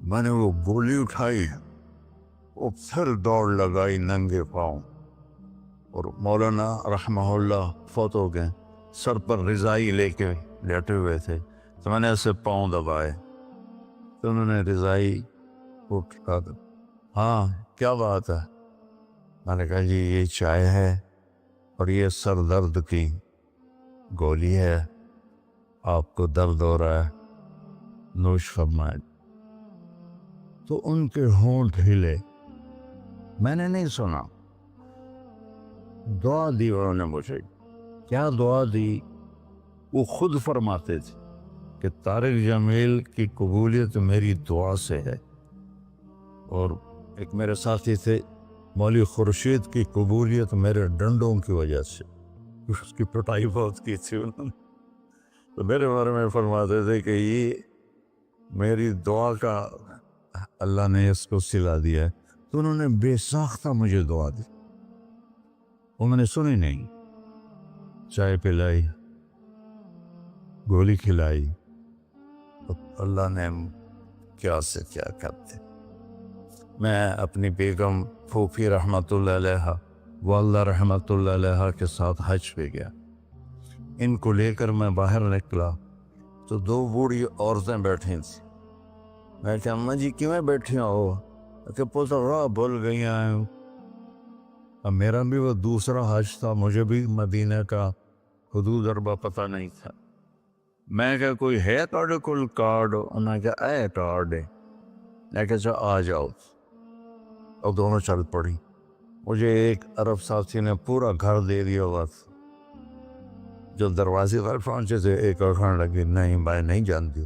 میں نے وہ گولی اٹھائی، وہ پھر دوڑ لگائی ننگے پاؤں، اور مولانا رحمہ اللہ فوت ہو گئے، سر پر رضائی لے کے لیٹے ہوئے تھے، تو میں نے ایسے پاؤں دبائے، تو انہوں نے رضائی اٹھا کر، ہاں کیا بات ہے؟ میں نے کہا جی یہ چائے ہے اور یہ سر درد کی گولی ہے، آپ کو درد ہو رہا ہے، نوش فرمائے۔ تو ان کے ہونٹ ہلے، میں نے نہیں سنا، دعا دی انہوں نے مجھے۔ کیا دعا دی؟ وہ خود فرماتے تھے کہ طارق جمیل کی قبولیت میری دعا سے ہے، اور ایک میرے ساتھی تھے مولوی خورشید کی قبولیت میرے ڈنڈوں کی وجہ سے، اس کی پٹائی بہت کی تھی انہوں نے، تو میرے بارے میں فرماتے تھے کہ یہ میری دعا کا اللہ نے اس کو سلا دیا ہے۔ تو انہوں نے بے ساختہ مجھے دعا دی، وہ میں نے سنی نہیں، چائے پلائی، گولی کھلائی، تو اللہ نے کیا سے کیا کرتے۔ میں اپنی بیگم پھوپھی رحمۃ اللہ علیہ، والدہ رحمۃ اللہ علیہ کے ساتھ حج پہ گیا، ان کو لے کر میں باہر نکلا تو دو بوڑھی عورتیں بیٹھی تھیں۔ میں کہ اماں جی کیوں بیٹھی ہو؟ کہ پوتا راہ بھول گئی ہیں۔ اب میرا بھی وہ دوسرا حج تھا، مجھے بھی مدینہ کا حدود اربا پتہ نہیں تھا۔ میں کہ کوئی ہے تھوڑے کول کارڈ؟ انہوں نے کہا اے کارڈ ہے۔ میں کہ اچھا آ جاؤ، اور دونوں چل پڑی۔ مجھے ایک عرب ساتھی نے پورا گھر دے دیا ہوا تھا۔ جو دروازے پر پہنچے تھے ایک اکھان لگی، نہیں میں نہیں جانتی،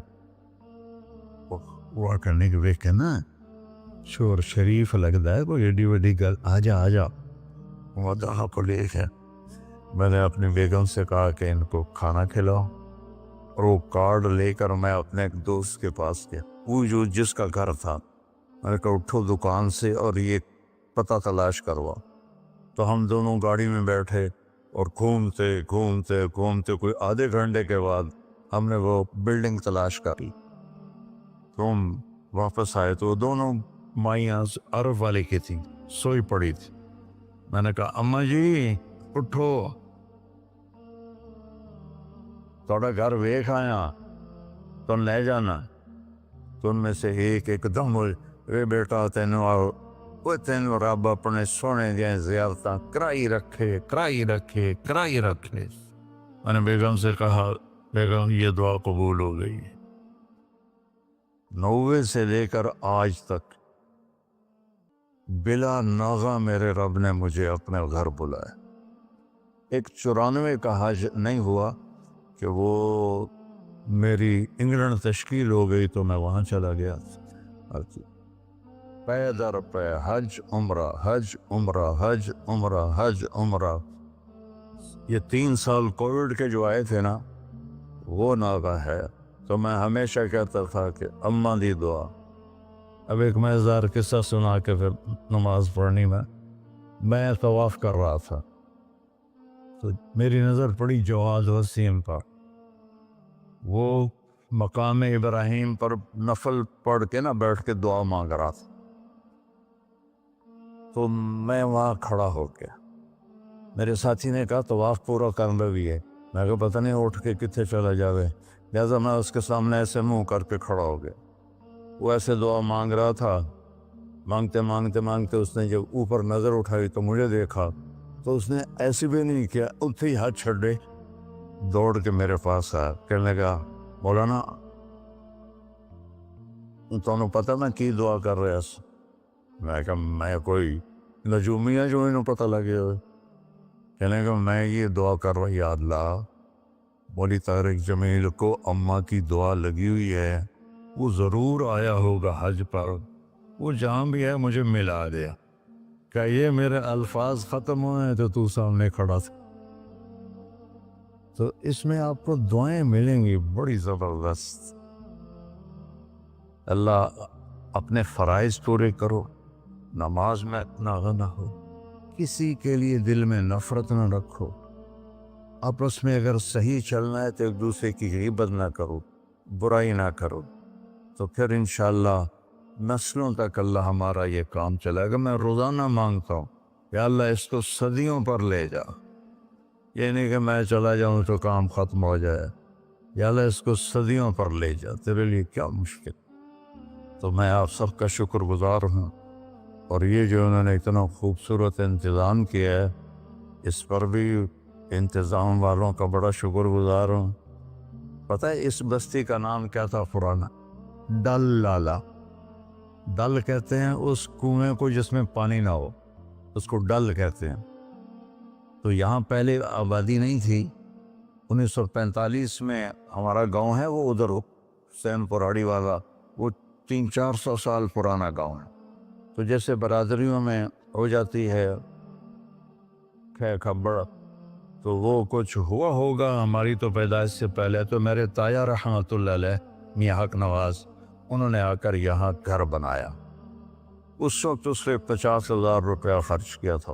وہ کرنے کے دیکھ کے نا شور شریف لگتا ہے، کوئی ایڈی وڈی گل، آ جا آ جا۔ وہ دہا کو لے کے میں نے اپنی بیگم سے کہا کہ ان کو کھانا کھلاؤ، اور وہ کارڈ لے کر میں اپنے ایک دوست کے پاس گیا، وہ جو جس کا گھر تھا۔ میں نے کہا اٹھو دکان سے اور یہ پتہ تلاش کروا۔ تو ہم دونوں گاڑی میں بیٹھے اور گھومتے گھومتے گھومتے کوئی آدھے گھنٹے کے بعد ہم نے وہ بلڈنگ تلاش کری۔ تو ہم واپس آئے تو دونوں مائیاں عرب والے کی تھیں، سوئی پڑی تھی۔ میں نے کہا اماں جی اٹھو، تھوڑا گھر ویکھ آیا، تم لے جانا۔ تو ان میں سے ایک دم اے بیٹا تینوں آؤ، وہ تینوں رب اپنے سونے دیا زیارتاں کرائی رکھے کرائی رکھے کرائی رکھے۔ میں نے بیگم سے کہا بیگم یہ دعا قبول ہو گئی۔ 90 سے لے کر آج تک بلا ناغہ میرے رب نے مجھے اپنے گھر بلایا۔ ایک 94 کا حج نہیں ہوا کہ وہ میری انگلینڈ تشکیل ہو گئی تو میں وہاں چلا گیا، پے در پے حج عمرہ حج عمرہ حج عمرہ حج عمرہ۔ یہ 3 سال کووڈ کے جو آئے تھے نا، وہ ناغہ ہے۔ تو میں ہمیشہ کہتا تھا کہ اماں دی دعا۔ اب ایک مزیدار قصہ سنا کے پھر نماز پڑھنی میں طواف کر رہا تھا، تو میری نظر پڑی جواد وسیم پر۔ وہ مقام ابراہیم پر نفل پڑھ کے نا بیٹھ کے دعا مانگ رہا تھا، تو میں وہاں کھڑا ہو گیا۔ میرے ساتھی نے کہا طواف پورا کرنا بھی ہے۔ میں کہا پتہ نہیں اٹھ کے کتنے چلا جاوے، لہٰذا میں اس کے سامنے ایسے منہ کر کے کھڑا ہو گیا۔ وہ ایسے دعا مانگ رہا تھا، مانگتے مانگتے مانگتے اس نے جب اوپر نظر اٹھائی تو مجھے دیکھا، تو اس نے ایسے بھی نہیں کیا، اتنے ہی ہاتھ چھڑے دوڑ کے میرے پاس آیا، کہنے لگا مولانا تمہیں پتہ میں کی دعا کر رہا سا؟ میں کہا میں کوئی نجومیہ جو انہوں پتہ لگے ہوئے؟ کہنے لگا میں یہ دعا کر رہا، یا اللہ مولی طارق جمیل کو اماں کی دعا لگی ہوئی ہے، وہ ضرور آیا ہوگا حج پر، وہ جہاں بھی ہے مجھے ملا دیا۔ کہ یہ میرے الفاظ ختم ہوئے تو سامنے کھڑا تھا۔ تو اس میں آپ کو دعائیں ملیں گی بڑی زبردست۔ اللہ اپنے فرائض پورے کرو، نماز میں ناغہ نہ ہو، کسی کے لیے دل میں نفرت نہ رکھو، آپس میں اگر صحیح چلنا ہے تو ایک دوسرے کی غیبت نہ کرو، برائی نہ کرو، تو پھر انشاءاللہ نسلوں تک اللہ ہمارا یہ کام چلائے گا۔ میں روزانہ مانگتا ہوں یا اللہ اس کو صدیوں پر لے جا، یہ نہیں کہ میں چلا جاؤں تو کام ختم ہو جائے، یا اللہ اس کو صدیوں پر لے جا، تیرے لیے کیا مشکل۔ تو میں آپ سب کا شکر گزار ہوں، اور یہ جو انہوں نے اتنا خوبصورت انتظام کیا ہے اس پر بھی انتظام والوں کا بڑا شکر گزار ہوں۔ پتہ ہے اس بستی کا نام کیا تھا پرانا؟ ڈل لالا۔ ڈل کہتے ہیں اس کنویں کو جس میں پانی نہ ہو، اس کو ڈل کہتے ہیں۔ تو یہاں پہلے آبادی نہیں تھی۔ 1945 میں ہمارا گاؤں ہے وہ ادھر حسین پراڑی والا، وہ 300-400 سال پرانا گاؤں ہے۔ تو جیسے برادریوں میں ہو جاتی ہے خبر، تو وہ کچھ ہوا ہوگا ہماری تو پیدائش سے پہلے۔ تو میرے تایا رحمۃ اللہ علیہ میاں حق نواز، انہوں نے آ کر یہاں گھر بنایا۔ اس وقت اس نے 50,000 روپیہ خرچ کیا تھا۔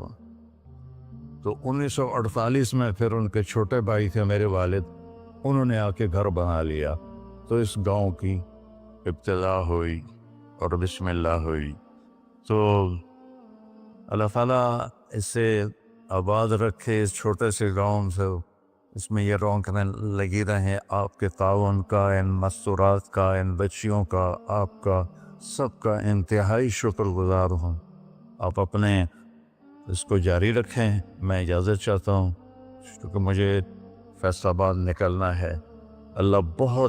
تو 1948 میں پھر ان کے چھوٹے بھائی تھے میرے والد، انہوں نے آ کے گھر بنا لیا۔ تو اس گاؤں کی ابتدا ہوئی اور بسم اللہ ہوئی۔ تو اللہ تعالیٰ اسے آباد رکھے، اس چھوٹے سے گاؤں سے اس میں یہ رونقیں لگی رہیں۔ آپ کے تعاون کا، ان مستورات کا، ان بچیوں کا، آپ کا سب کا انتہائی شکر گزار ہوں۔ آپ اپنے اس کو جاری رکھیں۔ میں اجازت چاہتا ہوں کیونکہ مجھے فیصل آباد نکلنا ہے۔ اللہ بہت